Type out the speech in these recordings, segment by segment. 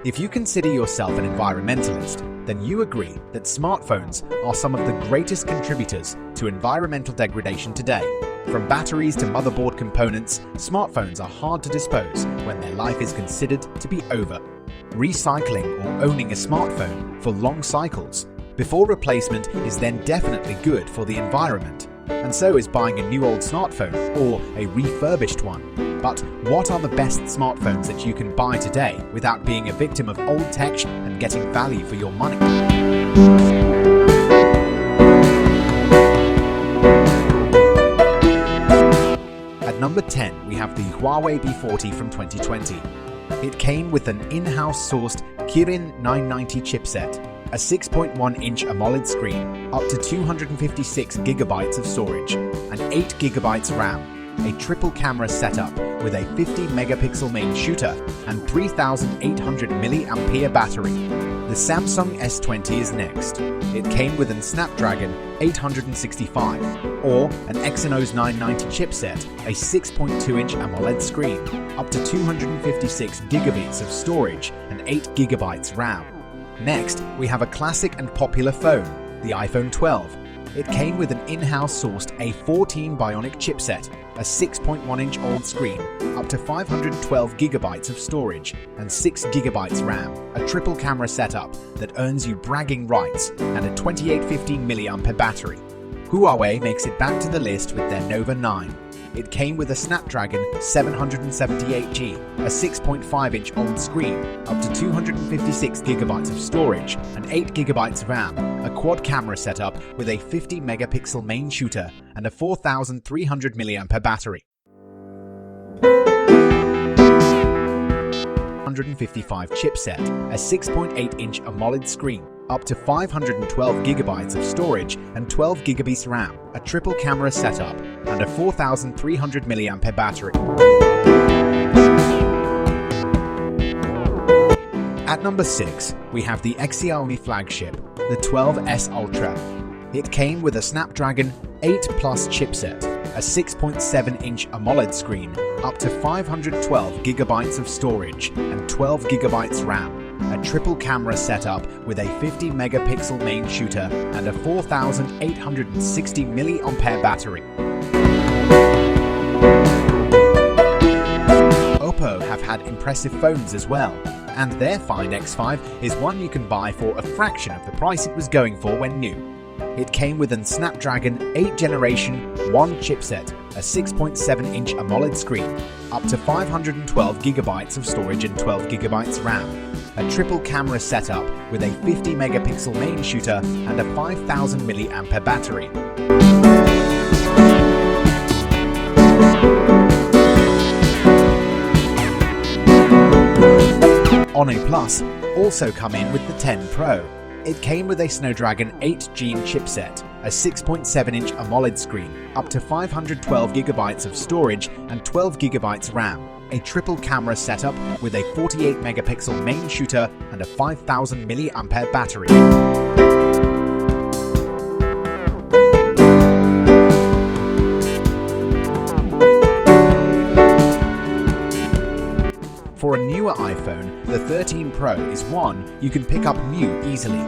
If you consider yourself an environmentalist, then you agree that smartphones are some of the greatest contributors to environmental degradation today. From batteries to motherboard components, smartphones are hard to dispose when their life is considered to be over. Recycling or owning a smartphone for long cycles before replacement is then definitely good for the environment. And so is buying a new old smartphone or a refurbished one. But what are the best smartphones that you can buy today without being a victim of old tech and getting value for your money? At number 10, we have the Huawei P40 from 2020. It came with an in-house sourced Kirin 990 chipset, a 6.1-inch AMOLED screen, up to 256GB of storage, and 8GB RAM, a triple camera setup with a 50-megapixel main shooter and 3800 mAh battery. The Samsung S20 is next. It came with a Snapdragon 865 or an Exynos 990 chipset, a 6.2-inch AMOLED screen, up to 256GB of storage and 8GB RAM. Next, we have a classic and popular phone, the iPhone 12. It came with an in-house sourced A14 Bionic chipset, a 6.1-inch OLED screen, up to 512GB of storage, and 6GB RAM, a triple camera setup that earns you bragging rights, and a 2850 mAh battery. Huawei makes it back to the list with their Nova 9. It came with a Snapdragon 778G, a 6.5-inch OLED screen, up to 256GB of storage, and 8GB RAM, a quad camera setup with a 50-megapixel main shooter and a 4300 mAh battery. 155 chipset, a 6.8-inch AMOLED screen, up to 512GB of storage and 12GB RAM, a triple camera setup, and a 4300 mAh battery. At number 6, we have the Xiaomi flagship, the 12S Ultra. It came with a Snapdragon 8 Plus chipset, a 6.7-inch AMOLED screen, up to 512GB of storage and 12GB RAM, a triple camera setup with a 50-megapixel main shooter and a 4860 mAh battery. Oppo have had impressive phones as well, and their Find X5 is one you can buy for a fraction of the price it was going for when new. It came with a Snapdragon 8th Generation 1 chipset, a 6.7-inch AMOLED screen, up to 512GB of storage and 12GB RAM, a triple camera setup with a 50-megapixel main shooter and a 5000 mAh battery. Honor Plus also come in with the 10 Pro. It came with a Snapdragon 8 Gen chipset, a 6.7-inch AMOLED screen, up to 512GB of storage and 12GB RAM, a triple camera setup with a 48-megapixel main shooter and a 5000 mAh battery. For a newer iPhone, the 13 Pro is one you can pick up new easily.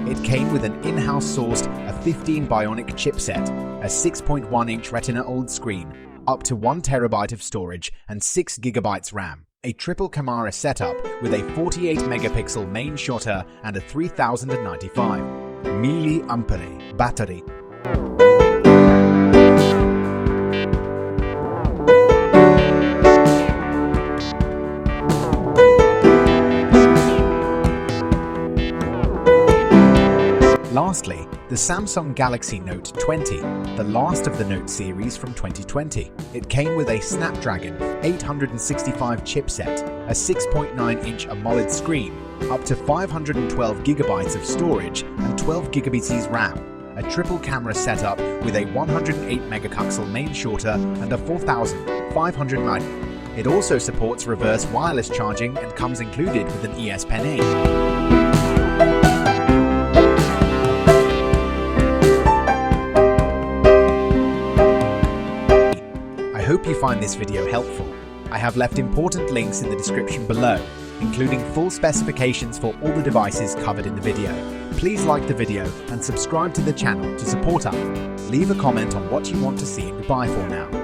It came with an in-house sourced a 15 Bionic chipset, a 6.1-inch Retina OLED screen, up to 1TB of storage and 6GB RAM, a triple camera setup with a 48-megapixel main shooter and a 3095 mAh battery. Lastly, the Samsung Galaxy Note 20, the last of the Note series from 2020. It came with a Snapdragon 865 chipset, a 6.9-inch AMOLED screen, up to 512GB of storage and 12GB RAM, a triple camera setup with a 108-megapixel main shooter and a 4500 mAh. It also supports reverse wireless charging and comes included with an ES Pen 8. I hope you find this video helpful. I have left important links in the description below. including full specifications for all the devices covered in the video. Please like the video and subscribe to the channel to support us. Leave a comment on what you want to see in Dubai for now.